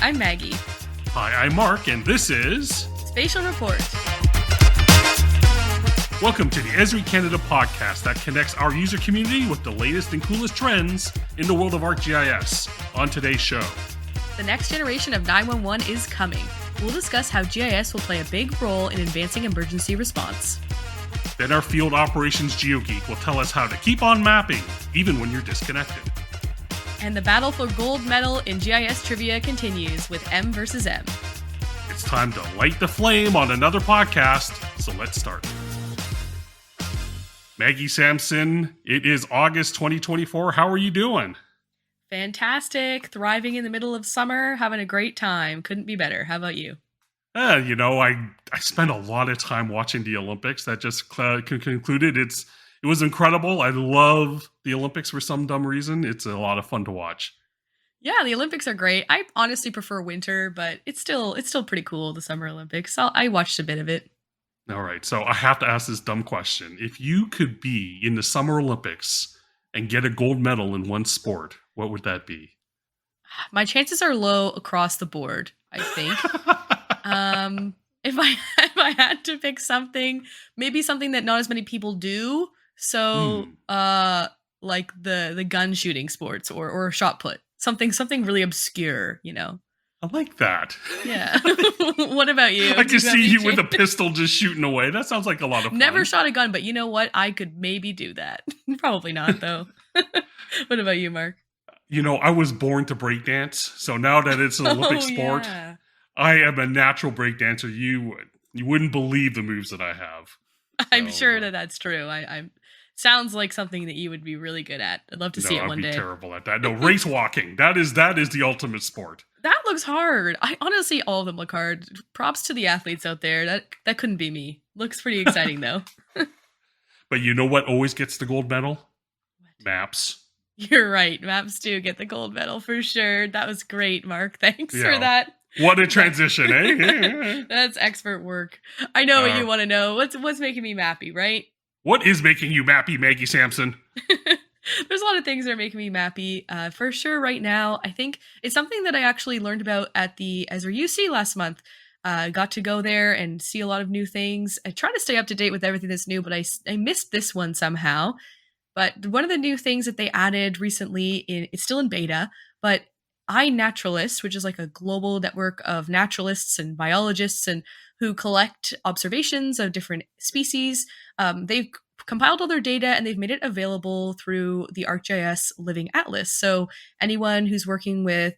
I'm Maggie. Hi, I'm Mark, and this is Spatial Report. Welcome to the Esri Canada podcast that connects our user community with the latest and coolest trends in the world of ArcGIS. On today's show, the next generation of 911 is coming. We'll discuss how GIS will play a big role in advancing emergency response. Then our field operations GeoGeek will tell us how to keep on mapping, even when you're disconnected. And the battle for gold medal in GIS trivia continues with M versus M. It's time to light the flame on another podcast, so let's start. Maggie Sampson, it is August 2024. How are you doing? Fantastic. Thriving in the middle of summer, having a great time. Couldn't be better. How about you? I spent a lot of time watching the Olympics that just concluded. It was incredible. I love the Olympics for some dumb reason. It's a lot of fun to watch. Yeah, the Olympics are great. I honestly prefer winter, but it's still pretty cool, the Summer Olympics. I watched a bit of it. All right, so I have to ask this dumb question. If you could be in the Summer Olympics and get a gold medal in one sport, what would that be? My chances are low across the board, I think. If I had to pick something, maybe something that not as many people do. So, like the gun shooting sports or shot put, something really obscure, you know. I like that. Yeah. What about you? I can see you with a pistol just shooting away. That sounds like a lot of fun. Never shot a gun, but you know what? I could maybe do that. Probably not, though. What about you, Mark? I was born to breakdance, so now that it's an Olympic sport, yeah. I am a natural breakdancer. You wouldn't believe the moves that I have. I'm sure that's true. I'm sounds like something that you would be really good at. I'd love to see it one day. I'd be terrible at that. No, race walking. That is the ultimate sport. That looks hard. I honestly, all of them look hard. Props to the athletes out there. That couldn't be me. Looks pretty exciting though. But you know what always gets the gold medal? What? Maps. You're right. Maps do get the gold medal for sure. That was great, Mark. Thanks for that. What a transition, eh? That's expert work. I know what you want to know. What's making me mappy, right? What is making you mappy, Maggie Sampson? There's a lot of things that are making me mappy. For sure, right now, I think it's something that I actually learned about at the Esri UC last month. Got to go there and see a lot of new things. I try to stay up to date with everything that's new, but I missed this one somehow. But one of the new things that they added recently, it's still in beta, but iNaturalist, which is like a global network of naturalists and biologists and who collect observations of different species. They've compiled all their data and they've made it available through the ArcGIS Living Atlas. So anyone who's working with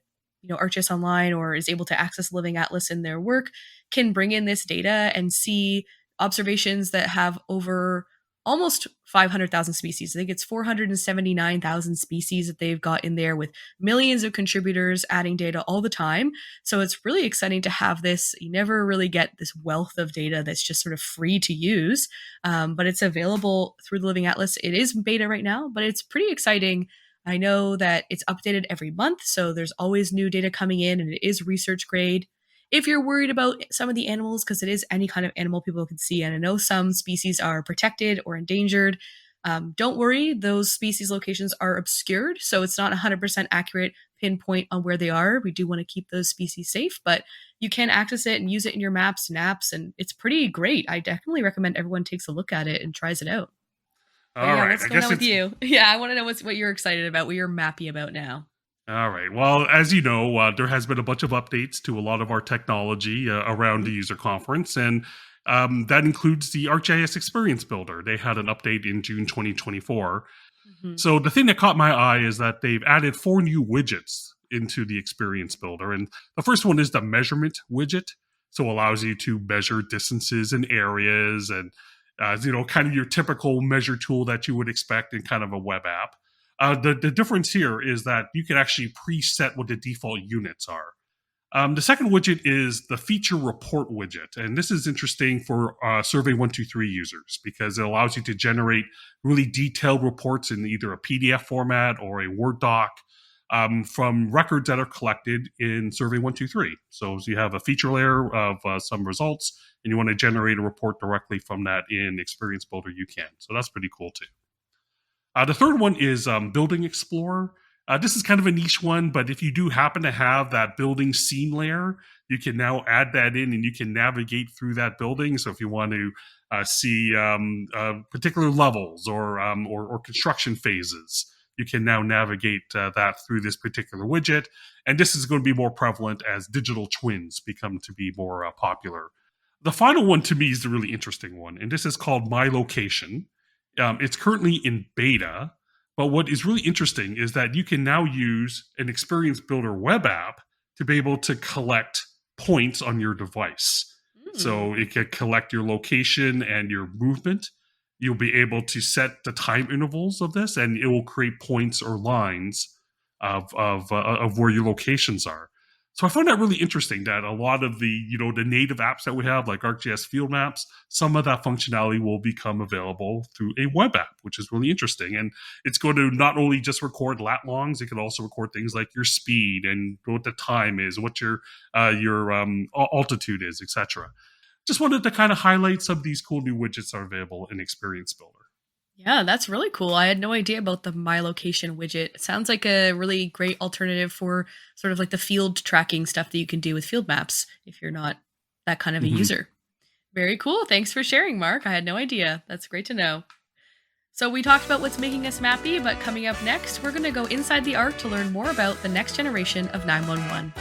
ArcGIS Online or is able to access Living Atlas in their work can bring in this data and see observations that have over almost 500,000 species. I think it's 479,000 species that they've got in there with millions of contributors adding data all the time. So it's really exciting to have this. You never really get this wealth of data that's just sort of free to use, but it's available through the Living Atlas. It is beta right now, but it's pretty exciting. I know that it's updated every month, so there's always new data coming in and it is research grade. If you're worried about some of the animals, because it is any kind of animal people can see, and I know some species are protected or endangered, don't worry, those species locations are obscured, so it's not 100% accurate pinpoint on where they are. We do want to keep those species safe, but you can access it and use it in your maps and apps, and it's pretty great. I definitely recommend everyone takes a look at it and tries it out. All right. What's going on with you? Yeah, I want to know what you're excited about, what you're mappy about now. All right. Well, as you know, there has been a bunch of updates to a lot of our technology around the user conference, and that includes the ArcGIS Experience Builder. They had an update in June 2024. Mm-hmm. So the thing that caught my eye is that they've added 4 new widgets into the Experience Builder, and the first one is the measurement widget. So it allows you to measure distances and areas and, kind of your typical measure tool that you would expect in kind of a web app. The difference here is that you can actually preset what the default units are. The second widget is the feature report widget. And this is interesting for Survey 123 users because it allows you to generate really detailed reports in either a PDF format or a Word doc from records that are collected in Survey 123. So you have a feature layer of some results and you want to generate a report directly from that in Experience Builder, you can. So that's pretty cool too. The third one is Building Explorer. This is kind of a niche one, but if you do happen to have that building scene layer, you can now add that in and you can navigate through that building. So if you want to see particular levels or construction phases, you can now navigate that through this particular widget. And this is going to be more prevalent as digital twins become to be more popular. The final one to me is the really interesting one, and this is called My Location. It's currently in beta, but what is really interesting is that you can now use an Experience Builder web app to be able to collect points on your device. So it can collect your location and your movement. You'll be able to set the time intervals of this, and it will create points or lines of where your locations are. So I find that really interesting that a lot of the native apps that we have, like ArcGIS Field Maps, some of that functionality will become available through a web app, which is really interesting. And it's going to not only just record lat longs, it can also record things like your speed and what the time is, what your altitude is, etc. Just wanted to kind of highlight some of these cool new widgets that are available in Experience Builder. Yeah, that's really cool. I had no idea about the My Location widget. It sounds like a really great alternative for sort of like the field tracking stuff that you can do with field maps if you're not that kind of a user. Very cool. Thanks for sharing, Mark. I had no idea. That's great to know. So we talked about what's making us mappy, but coming up next, we're going to go inside the Arc to learn more about the next generation of 911.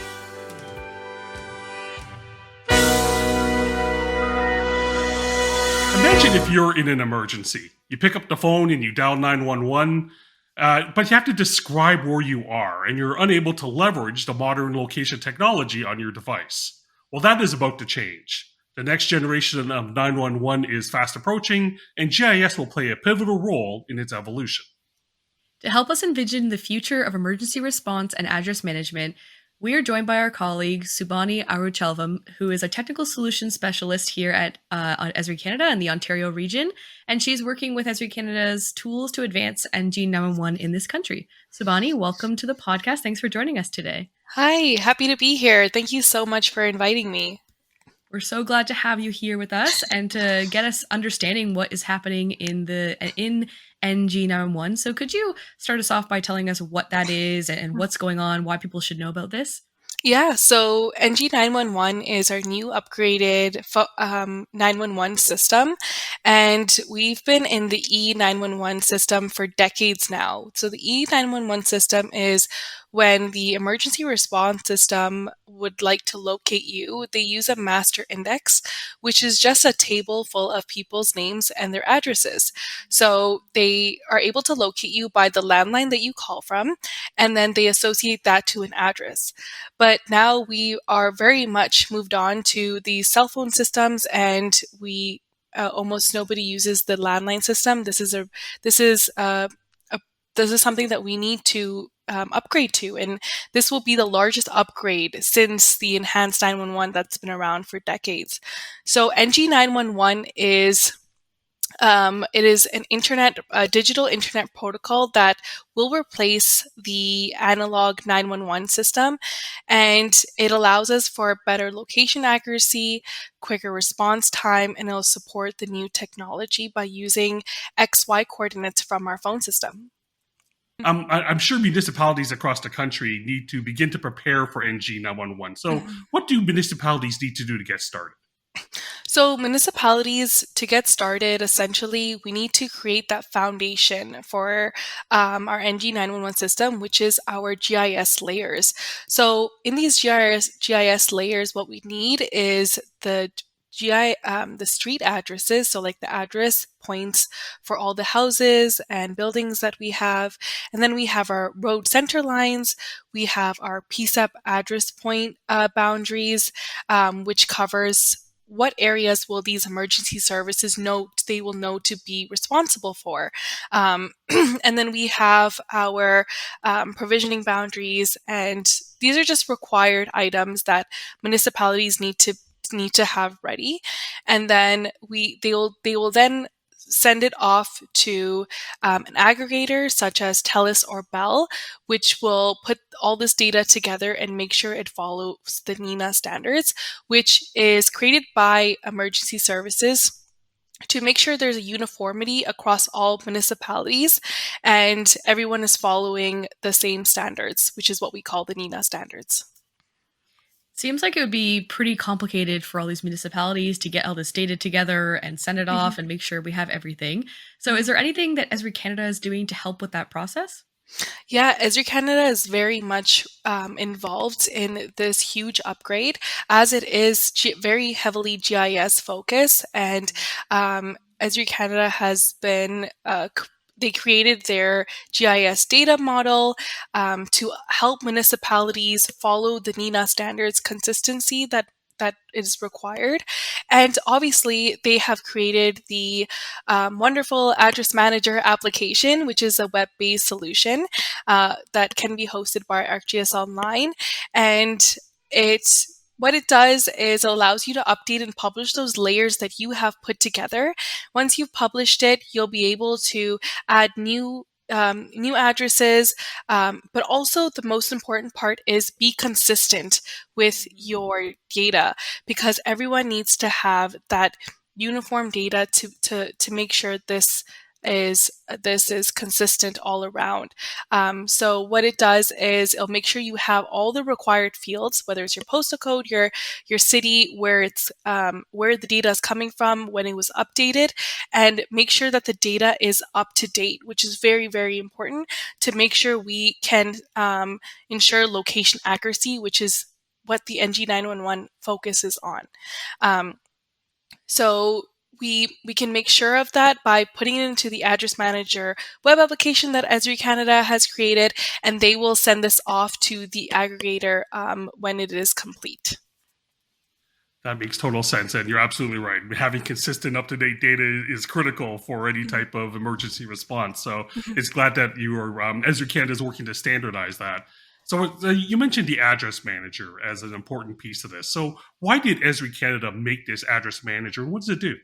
Imagine if you're in an emergency. You pick up the phone and you dial 911, but you have to describe where you are, and you're unable to leverage the modern location technology on your device. Well, that is about to change. The next generation of 911 is fast approaching, and GIS will play a pivotal role in its evolution. To help us envision the future of emergency response and address management, we are joined by our colleague, Subhani Aruchelvam, who is a technical solutions specialist here at Esri Canada and the Ontario region, and she's working with Esri Canada's tools to advance NG9-1-1 in this country. Subhani, welcome to the podcast. Thanks for joining us today. Hi, happy to be here. Thank you so much for inviting me. We're so glad to have you here with us and to get us understanding what is happening in NG9-1-1. So could you start us off by telling us what that is and what's going on, why people should know about this? Yeah, so NG9-1-1 is our new upgraded 911 system, and we've been in the E911 system for decades now. So the E911 system is when the emergency response system would like to locate you, they use a master index, which is just a table full of people's names and their addresses. So they are able to locate you by the landline that you call from, and then they associate that to an address. But now we are very much moved on to the cell phone systems, and we almost nobody uses the landline system. This is something that we need to upgrade to, and this will be the largest upgrade since the enhanced 911 that's been around for decades. So NG911 is it is an digital internet protocol that will replace the analog 911 system, and it allows us for better location accuracy, quicker response time, and it'll support the new technology by using XY coordinates from our phone system. I'm sure municipalities across the country need to begin to prepare for NG9-1-1. So what do municipalities need to do to get started? So municipalities, to get started, essentially, we need to create that foundation for our NG911 system, which is our GIS layers. So in these GIS layers, what we need is the street addresses, so like the address points for all the houses and buildings that we have. And then we have our road center lines. We have our PSEP address point boundaries, which covers what areas will these emergency services know they will know to be responsible for. And then we have our provisioning boundaries, and these are just required items that municipalities need to have ready. And then they will then send it off to an aggregator such as TELUS or Bell, which will put all this data together and make sure it follows the NENA standards, which is created by emergency services to make sure there's a uniformity across all municipalities and everyone is following the same standards, which is what we call the NINA standards. Seems like it would be pretty complicated for all these municipalities to get all this data together and send it Mhm. off and make sure we have everything. So, Mhm. is there anything that Esri Canada is doing to help with that process? Yeah, Esri Canada is very much involved in this huge upgrade, as it is very heavily GIS focused, and Esri Canada has been they created their GIS data model to help municipalities follow the NINA standards consistency that is required. And obviously, they have created the wonderful address manager application, which is a web based solution that can be hosted by ArcGIS Online. And what it does is it allows you to update and publish those layers that you have put together. Once you've published it, you'll be able to add new addresses, but also the most important part is be consistent with your data because everyone needs to have that uniform data to make sure this is consistent all around. So what it does is it'll make sure you have all the required fields, whether it's your postal code, your city, where it's where the data is coming from, when it was updated, and make sure that the data is up to date, which is very, very important to make sure we can ensure location accuracy, which is what the NG9-1-1 focuses on. Um, so we can make sure of that by putting it into the address manager web application that Esri Canada has created, and they will send this off to the aggregator when it is complete. That makes total sense, and you're absolutely right. Having consistent, up-to-date data is critical for any type of emergency response. So Mhm. it's glad that you are, Esri Canada is working to standardize that. So you mentioned the address manager as an important piece of this. So why did Esri Canada make this address manager, and what does it do?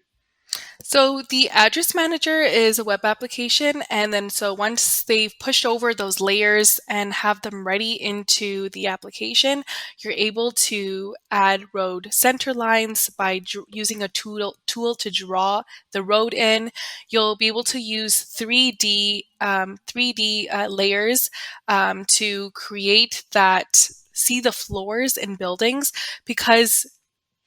So the address manager is a web application, and then so once they've pushed over those layers and have them ready into the application, you're able to add road center lines by using a tool to draw the road in. You'll be able to use 3D layers to create that. See the floors in buildings because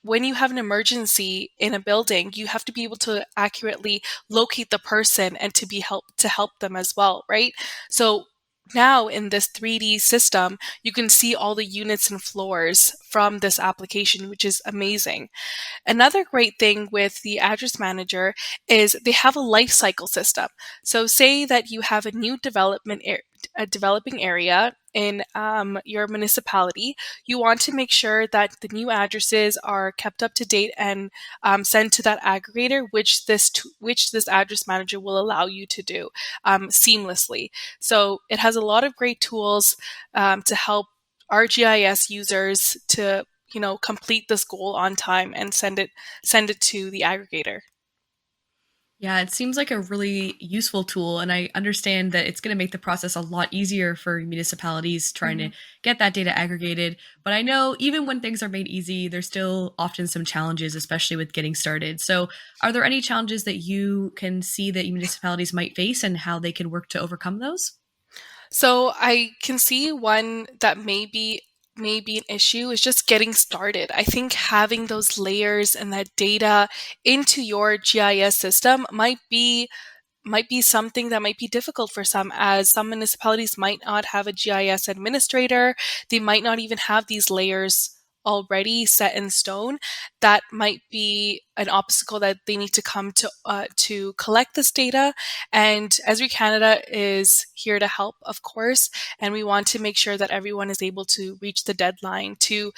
when you have an emergency in a building, you have to be able to accurately locate the person and to help them as well, right? So now in this 3D system, you can see all the units and floors from this application, which is amazing. Another great thing with the address manager is they have a life cycle system. So say that you have a developing area in your municipality, you want to make sure that the new addresses are kept up to date and sent to that aggregator, which this address manager will allow you to do seamlessly. So it has a lot of great tools to help ArcGIS users to complete this goal on time and send it to the aggregator. Yeah, it seems like a really useful tool, and I understand that it's going to make the process a lot easier for municipalities trying to Mhm. get that data aggregated. But I know even when things are made easy, there's still often some challenges, especially with getting started. So, are there any challenges that you can see that municipalities might face and how they can work to overcome those? So I can see one that may be an issue is just getting started. I think having those layers and that data into your GIS system might be something that might be difficult for some, as some municipalities might not have a GIS administrator. They might not even have these layers already set in stone. That might be an obstacle that they need to come to collect this data. And Esri Canada is here to help, of course, and we want to make sure that everyone is able to reach the deadline to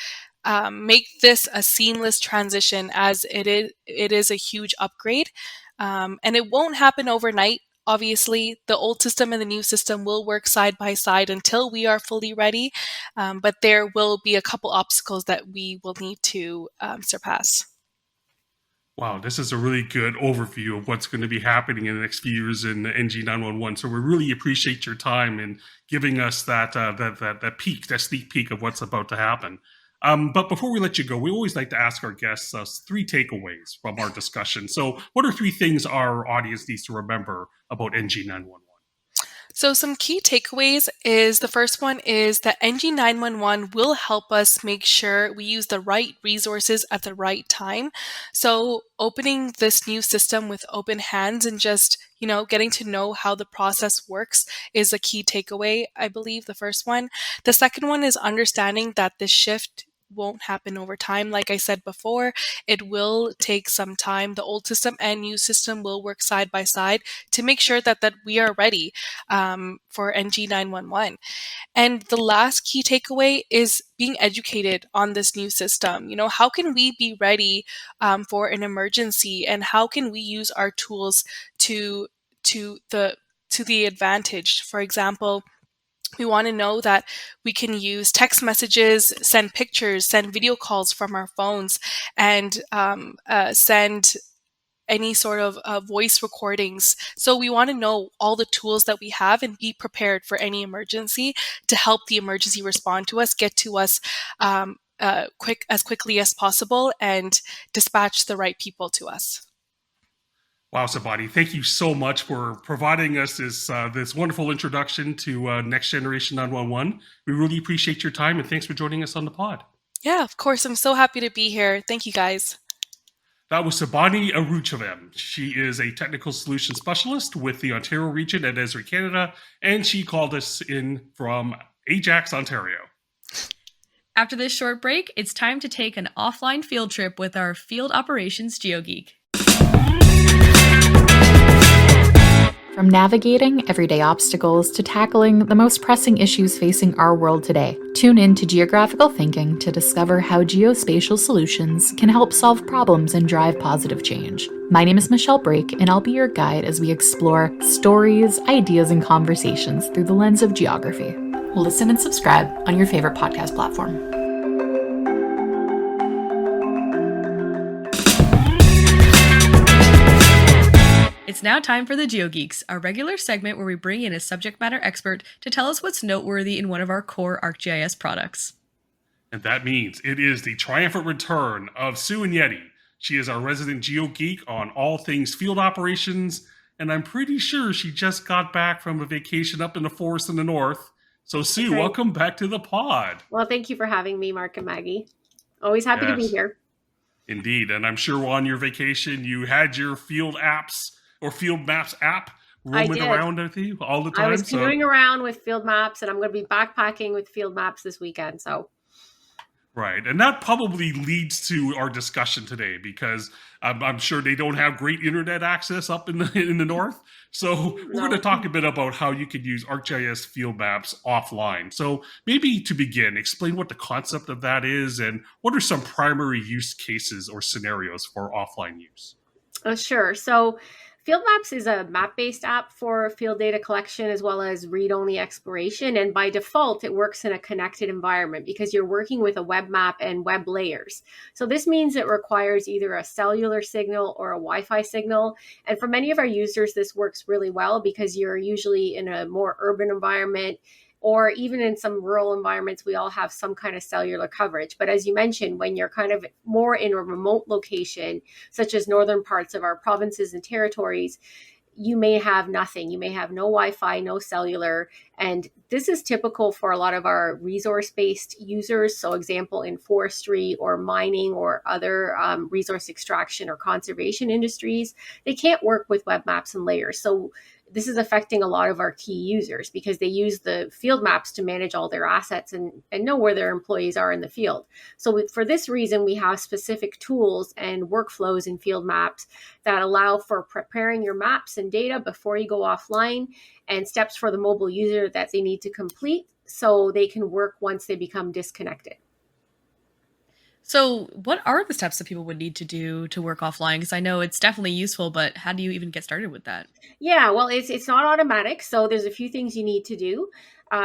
make this a seamless transition, as it is a huge upgrade, and it won't happen overnight. Obviously, the old system and the new system will work side by side until we are fully ready, but there will be a couple obstacles that we will need to surpass. Wow, this is a really good overview of what's going to be happening in the next few years in NG911. So we really appreciate your time and giving us that peek, that sneak peek of what's about to happen. But before we let you go, we always like to ask our guests 3 takeaways from our discussion. So, what are 3 things our audience needs to remember about NG911? So some key takeaways is the first one is that NG911 will help us make sure we use the right resources at the right time. So opening this new system with open hands and just, getting to know how the process works is a key takeaway, I believe, the first one. The second one is understanding that this shift won't happen over time. Like I said before, it will take some time. The old system and new system will work side by side to make sure that we are ready for NG911. And the last key takeaway is being educated on this new system. How can we be ready for an emergency, and how can we use our tools to the advantage? For example, we want to know that we can use text messages, send pictures, send video calls from our phones, and send any sort of voice recordings. So we want to know all the tools that we have and be prepared for any emergency to help the emergency respond to us, get to us quickly as possible, and dispatch the right people to us. Wow, Sabani, thank you so much for providing us this wonderful introduction to Next Generation 911. We really appreciate your time, and thanks for joining us on the pod. Yeah, of course. I'm so happy to be here. Thank you, guys. That was Sabani Aruchavem. She is a technical solution specialist with the Ontario region at Esri Canada, and she called us in from Ajax, Ontario. After this short break, it's time to take an offline field trip with our Field Operations GeoGeek. From navigating everyday obstacles to tackling the most pressing issues facing our world today, tune in to Geographical Thinking to discover how geospatial solutions can help solve problems and drive positive change. My name is Michelle Brake, and I'll be your guide as we explore stories, ideas, and conversations through the lens of geography. Listen and subscribe on your favorite podcast platform. It's now time for the GeoGeeks, our regular segment where we bring in a subject matter expert to tell us what's noteworthy in one of our core ArcGIS products. And that means it is the triumphant return of Sue Yeti. She is our resident GeoGeek on all things field operations, and I'm pretty sure she just got back from a vacation up in the forest in the north. So Sue, welcome back to the pod. Well, thank you for having me, Mark and Maggie. Always happy to be here. Indeed, and I'm sure on your vacation you had your field apps or Field Maps app roaming around with you all the time. I was canoeing around with Field Maps, and I'm going to be backpacking with Field Maps this weekend. So, right, and that probably leads to our discussion today because I'm sure they don't have great internet access up in the north. So we're going to talk a bit about how you could use ArcGIS Field Maps offline. So maybe to begin, explain what the concept of that is and what are some primary use cases or scenarios for offline use. Sure. So Field Maps is a map-based app for field data collection as well as read-only exploration. And by default, it works in a connected environment because you're working with a web map and web layers. So this means it requires either a cellular signal or a Wi-Fi signal. And for many of our users, this works really well because you're usually in a more urban environment, or even in some rural environments, we all have some kind of cellular coverage. But as you mentioned, when you're kind of more in a remote location, such as northern parts of our provinces and territories, you may have nothing. You may have no Wi-Fi, no cellular. And this is typical for a lot of our resource-based users. So example, in forestry or mining or other resource extraction or conservation industries, they can't work with web maps and layers. So this is affecting a lot of our key users because they use the field maps to manage all their assets and know where their employees are in the field. So for this reason, we have specific tools and workflows in field maps that allow for preparing your maps and data before you go offline, and steps for the mobile user that they need to complete so they can work once they become disconnected. So what are the steps that people would need to do to work offline? Because I know it's definitely useful, but how do you even get started with that? Yeah, well, it's not automatic. So there's a few things you need to do.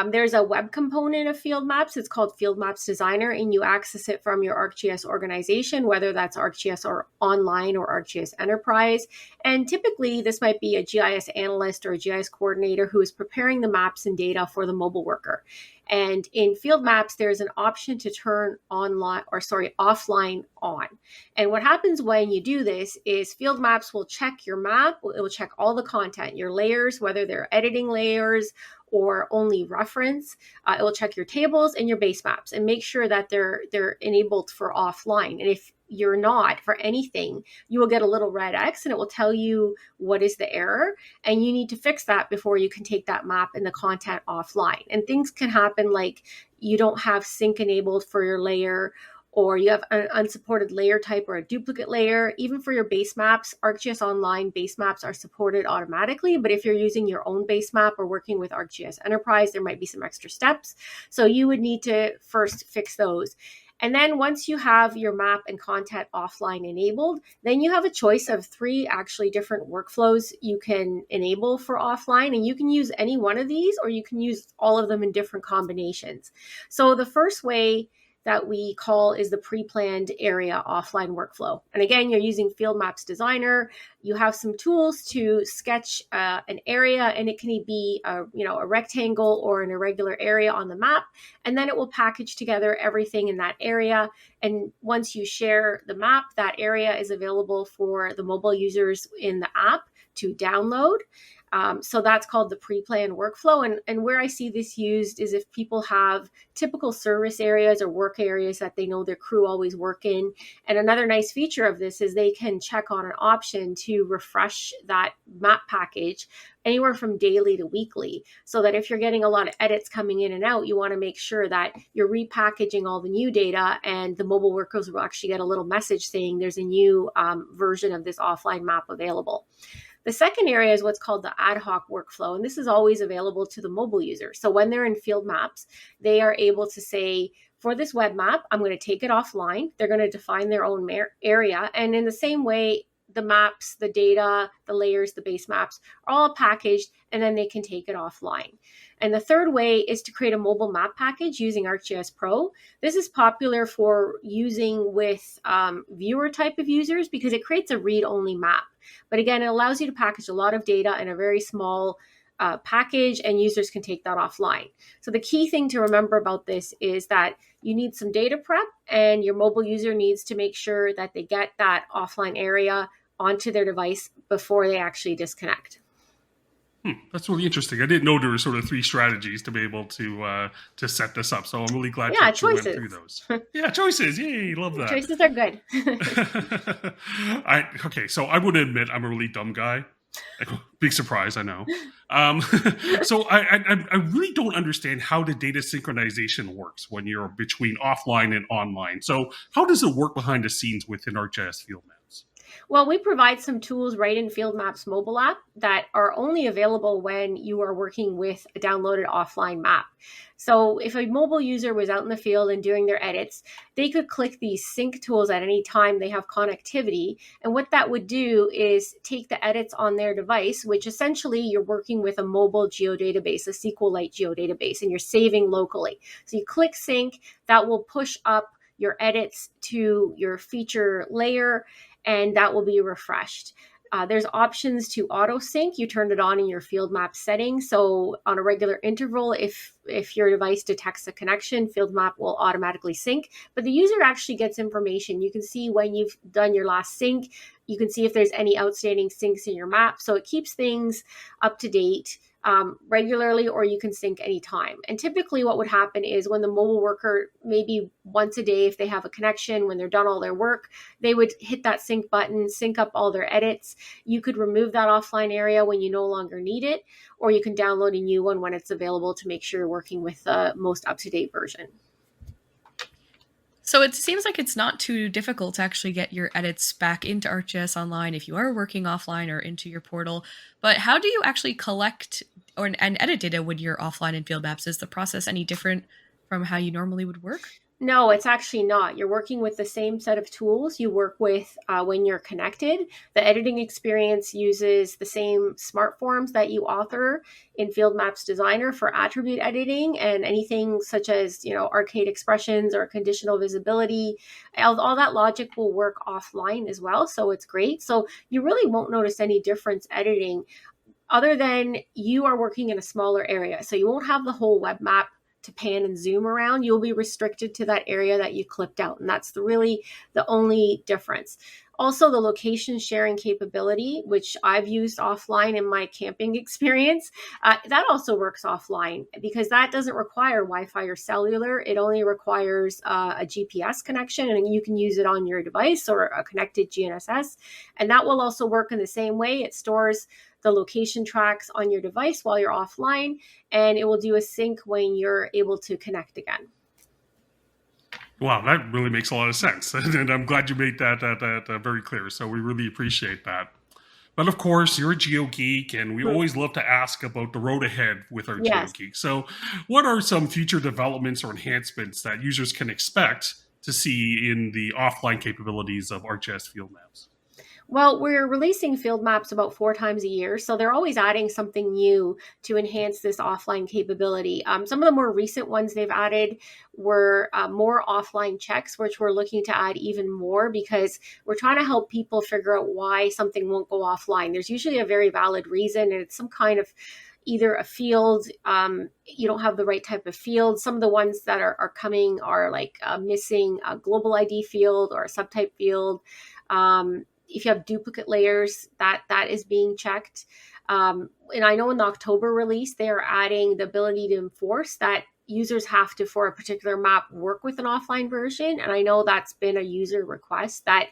There's a web component of Field Maps. It's called Field Maps Designer, and you access it from your ArcGIS organization, whether that's ArcGIS or Online or ArcGIS Enterprise. And typically, this might be a GIS analyst or a GIS coordinator who is preparing the maps and data for the mobile worker. And in field maps, there's an option to turn offline on. And what happens when you do this is field maps will check your map. It will check all the content, your layers, whether they're editing layers or only reference. It will check your tables and your base maps and make sure that they're enabled for offline. And if you're not for anything, you will get a little red X and it will tell you what is the error. And you need to fix that before you can take that map and the content offline. And things can happen like you don't have sync enabled for your layer, or you have an unsupported layer type or a duplicate layer. Even for your base maps, ArcGIS Online base maps are supported automatically. But if you're using your own base map or working with ArcGIS Enterprise, there might be some extra steps. So you would need to first fix those. And then once you have your map and content offline enabled, then you have a choice of 3 actually different workflows you can enable for offline. And you can use any one of these, or you can use all of them in different combinations. So the first way that we call is the pre-planned area offline workflow. And again, you're using Field Maps Designer. You have some tools to sketch an area, and it can be a rectangle or an irregular area on the map. And then it will package together everything in that area. And once you share the map, that area is available for the mobile users in the app to download. So that's called the pre-planned workflow. And where I see this used is if people have typical service areas or work areas that they know their crew always work in. And another nice feature of this is they can check on an option to refresh that map package anywhere from daily to weekly, so that if you're getting a lot of edits coming in and out, you want to make sure that you're repackaging all the new data, and the mobile workers will actually get a little message saying there's a new version of this offline map available. The second area is what's called the ad hoc workflow, and this is always available to the mobile user. So when they're in field maps, they are able to say, for this web map, I'm going to take it offline. They're going to define their own area. And in the same way, the maps, the data, the layers, the base maps are all packaged, and then they can take it offline. And the third way is to create a mobile map package using ArcGIS Pro. This is popular for using with viewer type of users because it creates a read-only map. But again, it allows you to package a lot of data in a very small package, and users can take that offline. So the key thing to remember about this is that you need some data prep, and your mobile user needs to make sure that they get that offline area onto their device before they actually disconnect. That's really interesting. I didn't know there were sort of 3 strategies to be able to set this up. So I'm really glad you went through those. Yeah, choices. Yay, love that. Choices are good. Okay, so I would admit I'm a really dumb guy. Big surprise, I know. So I really don't understand how the data synchronization works when you're between offline and online. So how does it work behind the scenes within ArcGIS Field Maps? Well, we provide some tools right in Field Maps mobile app that are only available when you are working with a downloaded offline map. So if a mobile user was out in the field and doing their edits, they could click these sync tools at any time they have connectivity. And what that would do is take the edits on their device, which essentially you're working with a mobile geodatabase, a SQLite geodatabase, and you're saving locally. So you click sync, that will push up your edits to your feature layer, and that will be refreshed. There's options to auto sync. You turned it on in your field map settings. So on a regular interval, if your device detects a connection, field map will automatically sync. But the user actually gets information. You can see when you've done your last sync. You can see if there's any outstanding syncs in your map. So it keeps things up to date regularly, or you can sync anytime. And typically what would happen is when the mobile worker, maybe once a day, if they have a connection, when they're done all their work, they would hit that sync button, sync up all their edits. You could remove that offline area when you no longer need it, or you can download a new one when it's available to make sure you're working with the most up-to-date version. So it seems like it's not too difficult to actually get your edits back into ArcGIS Online if you are working offline or into your portal. But how do you actually collect and edit data when you're offline in field maps? Is the process any different from how you normally would work? No, it's actually not. You're working with the same set of tools you work with when you're connected. The editing experience uses the same smart forms that you author in Field Maps Designer for attribute editing, and anything such as, arcade expressions or conditional visibility. All that logic will work offline as well. So it's great. So you really won't notice any difference editing, other than you are working in a smaller area. So you won't have the whole web map to pan and zoom around, you'll be restricted to that area that you clipped out. And that's really the only difference. Also, the location sharing capability, which I've used offline in my camping experience, that also works offline because that doesn't require Wi-Fi or cellular. It only requires a GPS connection, and you can use it on your device or a connected GNSS. And that will also work in the same way. It stores the location tracks on your device while you're offline, and it will do a sync when you're able to connect again. Wow, that really makes a lot of sense. And I'm glad you made that very clear. So we really appreciate that. But of course, you're a GeoGeek, and we always love to ask about the road ahead with our GeoGeek. So what are some future developments or enhancements that users can expect to see in the offline capabilities of ArcGIS field maps? Well, we're releasing field maps about 4 times a year, so they're always adding something new to enhance this offline capability. Some of the more recent ones they've added were more offline checks, which we're looking to add even more because we're trying to help people figure out why something won't go offline. There's usually a very valid reason, and it's some kind of either a field, you don't have the right type of field. Some of the ones that are coming are like missing a global ID field or a subtype field. If you have duplicate layers, that is being checked. And I know in the October release, they are adding the ability to enforce that users have to, for a particular map, work with an offline version. And I know that's been a user request that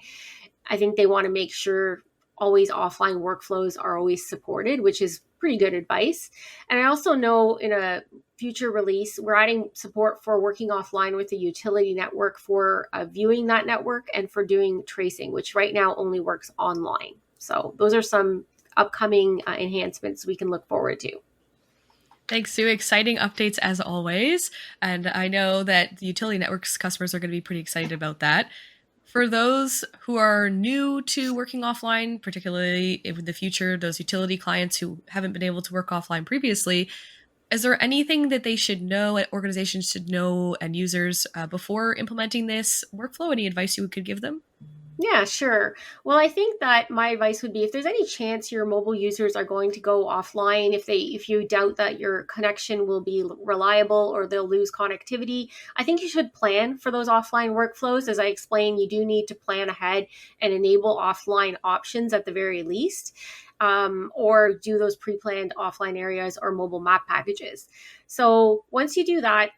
I think they want to make sure always offline workflows are always supported, which is pretty good advice. And I also know in a future release, we're adding support for working offline with the utility network for viewing that network and for doing tracing, which right now only works online. So those are some upcoming enhancements we can look forward to. Thanks, Sue. Exciting updates as always. And I know that the utility networks customers are going to be pretty excited about that. For those who are new to working offline, particularly in the future, those utility clients who haven't been able to work offline previously, is there anything that they should know, organizations should know, and users before implementing this workflow? Any advice you could give them? Yeah, sure. Well, I think that my advice would be if there's any chance your mobile users are going to go offline, if you doubt that your connection will be reliable or they'll lose connectivity, I think you should plan for those offline workflows. As I explained, you do need to plan ahead and enable offline options at the very least, or do those pre-planned offline areas or mobile map packages. So once you do that,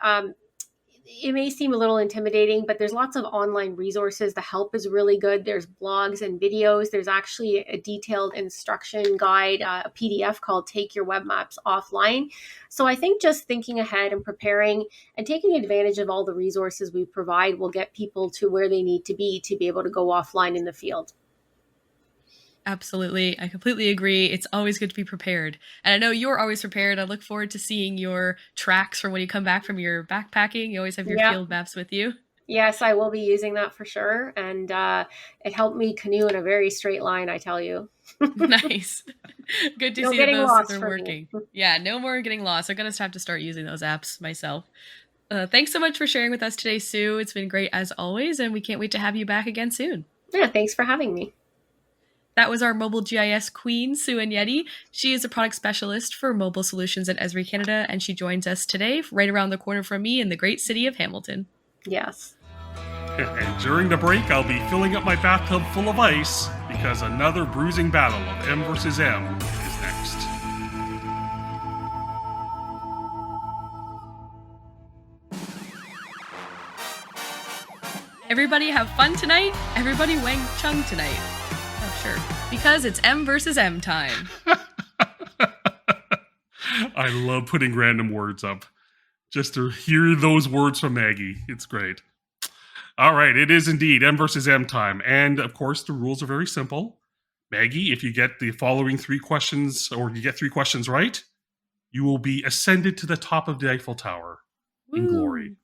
it may seem a little intimidating, but there's lots of online resources. The help is really good. There's blogs and videos. There's actually a detailed instruction guide, a PDF called Take Your Web Maps Offline. So I think just thinking ahead and preparing and taking advantage of all the resources we provide will get people to where they need to be able to go offline in the field. Absolutely. I completely agree. It's always good to be prepared. And I know you're always prepared. I look forward to seeing your tracks from when you come back from your backpacking. You always have your field maps with you. Yes, I will be using that for sure. And it helped me canoe in a very straight line, I tell you. Nice. Good to see that those are working. Yeah, no more getting lost. I'm going to have to start using those apps myself. Thanks so much for sharing with us today, Sue. It's been great as always, and we can't wait to have you back again soon. Yeah, thanks for having me. That was our mobile GIS queen, Sue Agneti. She is a product specialist for mobile solutions at Esri Canada, and she joins us today right around the corner from me in the great city of Hamilton. Yes. And during the break, I'll be filling up my bathtub full of ice because another bruising battle of M versus M is next. Everybody have fun tonight. Everybody Wang Chung tonight. Oh, sure. Because it's M versus M time. I love putting random words up. Just to hear those words from Maggie. It's great. All right, it is indeed M versus M time. And of course, the rules are very simple. Maggie, if you get the following 3 questions, or you get 3 questions right, you will be ascended to the top of the Eiffel Tower in glory.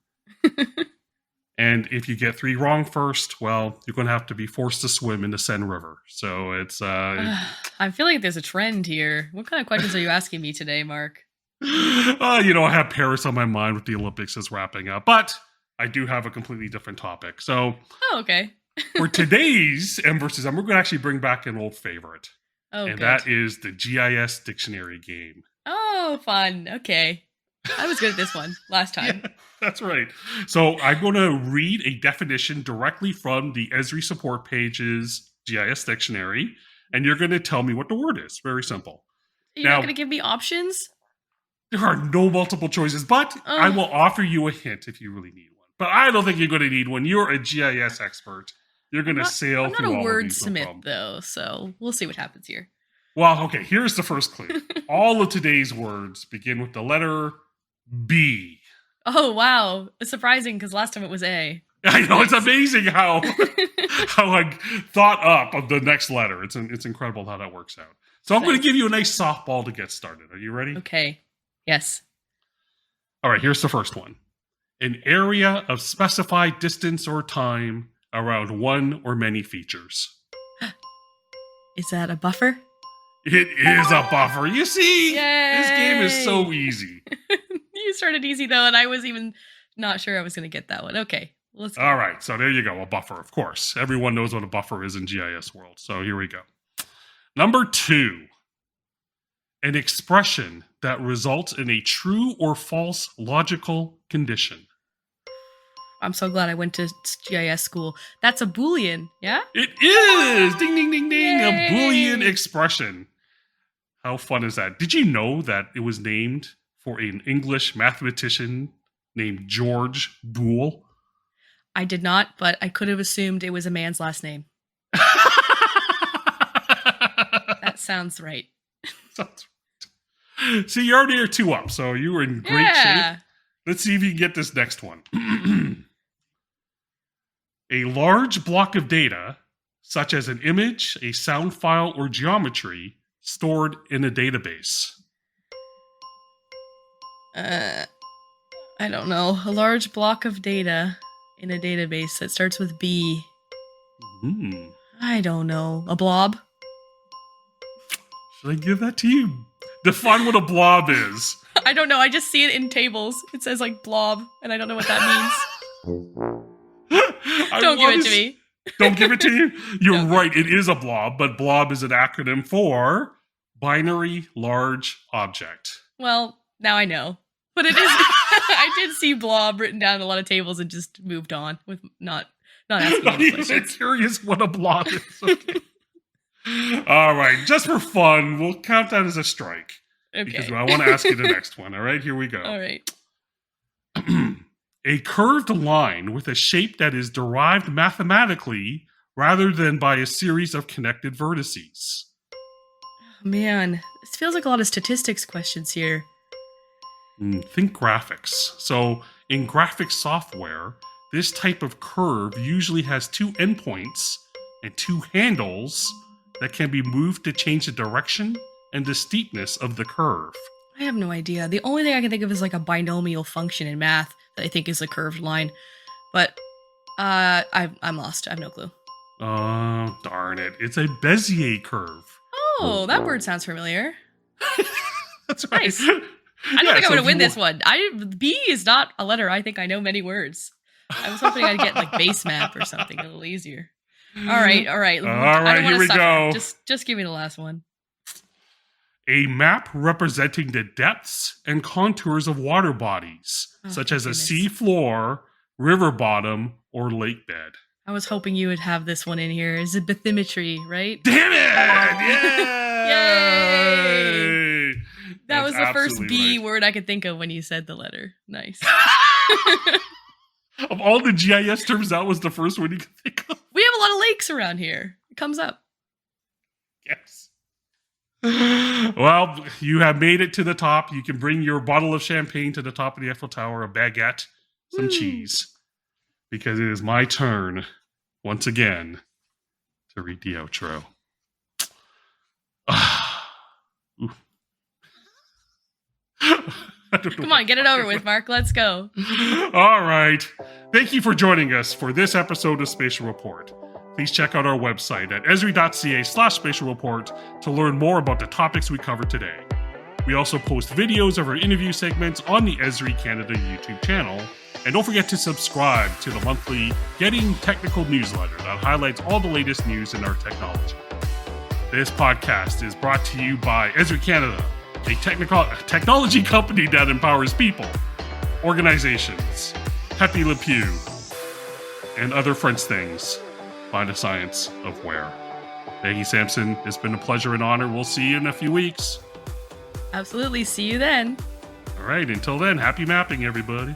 And if you get 3 wrong first, well, you're going to have to be forced to swim in the Seine River. So it's... I'm feeling like there's a trend here. What kind of questions are you asking me today, Mark? I have Paris on my mind with the Olympics is wrapping up. But I do have a completely different topic. So... Oh, okay. For today's M versus M, we're going to actually bring back an old favorite. Oh, and good. that is the GIS dictionary game. Oh, fun. Okay. I was good at this one last time. Yeah, that's right. So I'm going to read a definition directly from the Esri support page's GIS dictionary, and you're going to tell me what the word is. Very simple. You're not going to give me options? There are no multiple choices, but I will offer you a hint if you really need one. But I don't think you're going to need one. You're a GIS expert. You're going to sail through all of these. I'm not a wordsmith, though, so we'll see what happens here. Well, okay, here's the first clue. All of today's words begin with the letter B. Oh, wow. It's surprising because last time it was A. I know, it's amazing how I thought up of the next letter. It's incredible how that works out. So I'm going to give you a nice softball to get started. Are you ready? Okay. Yes. All right, here's the first one. An area of specified distance or time around one or many features. Is that a buffer? It is a buffer. You see, Yay! This game is so easy. You started easy, though, and I was even not sure I was going to get that one. Okay, let's go. All right, so there you go, a buffer, of course. Everyone knows what a buffer is in GIS world, so here we go. Number 2, an expression that results in a true or false logical condition. I'm so glad I went to GIS school. That's a Boolean, yeah? It is! Ding, ding, ding, ding! Yay! A Boolean expression. How fun is that? Did you know that it was named for an English mathematician named George Boole? I did not, but I could have assumed it was a man's last name. That sounds right. Sounds right. See, you're already 2 up, so you were in great shape. Let's see if you can get this next one. A large block of data, such as an image, a sound file, or geometry, stored in a database. I don't know. A large block of data in a database that starts with B. I don't know. A blob? Should I give that to you? Define what a blob is. I don't know. I just see it in tables. It says like blob, and I don't know what that means. Don't give it to me. Don't give it to you? You're right. It is a blob, but blob is an acronym for binary large object. Well, now I know. But it is. I did see blob written down on a lot of tables and just moved on with not asking Not any even questions. curious what a blob is. Okay. All right. Just for fun, we'll count that as a strike. Okay. Because I want to ask you the next one. All right, here we go. All right. A curved line with a shape that is derived mathematically rather than by a series of connected vertices. Man, this feels like a lot of statistics questions here. Think graphics. So in graphic software, this type of curve usually has 2 endpoints and 2 handles that can be moved to change the direction and the steepness of the curve. I have no idea. The only thing I can think of is like a binomial function in math that I think is a curved line. But I'm lost. I have no clue. Oh, darn it. It's a Bezier curve. Oh, that word sounds familiar. That's right. Nice. I don't think I'm going to win this one. B is not a letter. I think I know many words. I was hoping I'd get like base map or something a little easier. All right. All I right, don't here want we to suffer. go. Just give me the last one. A map representing the depths and contours of water bodies, such as a sea floor, river bottom, or lake bed. I was hoping you would have this one in here. Is it bathymetry, right? Damn it! Yay! That was the first absolutely B right. word I could think of when you said the letter. Nice. Of all the GIS terms, that was the first one you could think of. We have a lot of lakes around here. It comes up. Yes. Well, you have made it to the top. You can bring your bottle of champagne to the top of the Eiffel Tower, a baguette, some cheese, because it is my turn once again to read the outro. Come on, get it over with, Mark. Let's go. All right. Thank you for joining us for this episode of Spatial Report. Please check out our website at esri.ca/spatial report to learn more about the topics we covered today. We also post videos of our interview segments on the Esri Canada YouTube channel. And don't forget to subscribe to the monthly Getting Technical newsletter that highlights all the latest news in our technology. This podcast is brought to you by Esri Canada, a technology company that empowers people, organizations, Pepe Le Pew, and other French things by the science of where. Maggie Sampson, it's been a pleasure and honor. We'll see you in a few weeks. Absolutely. See you then. All right, until then, happy mapping, everybody.